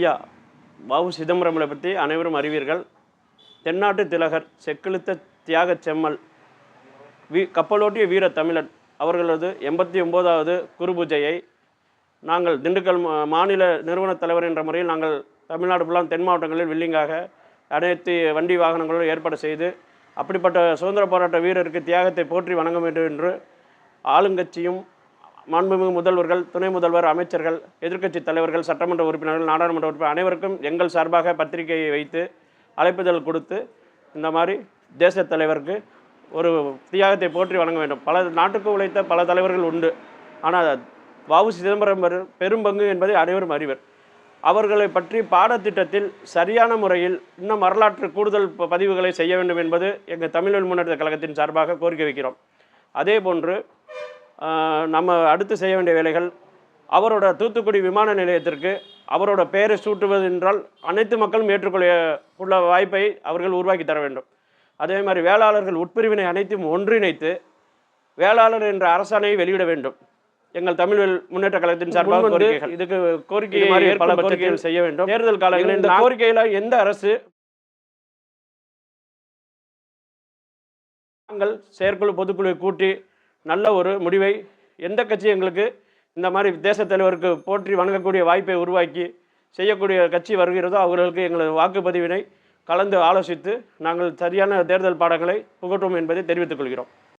ஐயா வ.உ. சிதம்பரமலை பற்றி அனைவரும் அறிவீர்கள். தென்னாட்டு திலகர், செக்கிழுத்த தியாகச் செம்மல், கப்பலோட்டிய வீர தமிழன் அவர்களது 89வது குரு பூஜையை நாங்கள் திண்டுக்கல் மாநில நிறுவன தலைவர் என்ற முறையில் நாங்கள் தமிழ்நாடு ஃபுல்லாக தென் மாவட்டங்களில் வில்லிங்காக அனைத்து வண்டி வாகனங்களும் ஏற்பாடு செய்து, அப்படிப்பட்ட சுதந்திர போராட்ட வீரருக்கு தியாகத்தை போற்றி வணங்க வேண்டும் என்று ஆளுங்கட்சியும் மாண்புமிகு முதல்வர்கள், துணை முதல்வர், அமைச்சர்கள், எதிர்க்கட்சி தலைவர்கள், சட்டமன்ற உறுப்பினர்கள், நாடாளுமன்ற உறுப்பினர் அனைவருக்கும் எங்கள் சார்பாக பத்திரிகையை வைத்து அழைப்புதல் கொடுத்து இந்த மாதிரி தேச தலைவருக்கு ஒரு தியாகத்தை போற்றி வணங்க வேண்டும். பல நாட்டுக்கு உழைத்த பல தலைவர்கள் உண்டு. ஆனால் வ.உ. சிதம்பரம் பெரும் பங்கு என்பதை அனைவரும் அறிவர். அவர்களை பற்றி பாடத்திட்டத்தில் சரியான முறையில் இன்னும் வரலாற்று கூடுதல் பதிவுகளை செய்ய வேண்டும் என்பது எங்கள் தமிழ் முன்னேற்ற கழகத்தின் சார்பாக கோரிக்கை வைக்கிறோம். அதே போன்று நம்ம அடுத்து செய்ய வேண்டிய வேலைகள், அவரோட தூத்துக்குடி விமான நிலையத்திற்கு அவரோட பெயரை சூட்டுவது என்றால் அனைத்து மக்களும் ஏற்றுக்கொள்ள வாய்ப்பை அவர்கள் உருவாக்கி தர வேண்டும். அதே மாதிரி வேளாளர்கள் உட்பிரிவினை அனைத்தும் ஒன்றிணைத்து வேளாளர் என்ற அரசாணையை வெளியிட வேண்டும். எங்கள் தமிழ் முன்னேற்ற கழகத்தின் சார்பாக கோரிக்கைகள், இதுக்கு கோரிக்கை மாதிரி பல கோரிக்கைகள் செய்ய வேண்டும். தேர்தல் காலங்களில் இந்த கோரிக்கையில எந்த அரசு நாங்கள் செயற்குழு பொதுக்குழுவை கூட்டி நல்ல ஒரு முடிவை, எந்த கட்சி எங்களுக்கு இந்த மாதிரி தேச தலைவருக்கு போற்றி வணங்கக்கூடிய வாய்ப்பை உருவாக்கி செய்யக்கூடிய கட்சி வருகிறதோ அவர்களுக்கு எங்களது வாக்குப்பதிவினை கலந்து ஆலோசித்து நாங்கள் சரியான தேர்தல் பாடங்களை புகட்டுவோம் என்பதை தெரிவித்துக் கொள்கிறோம்.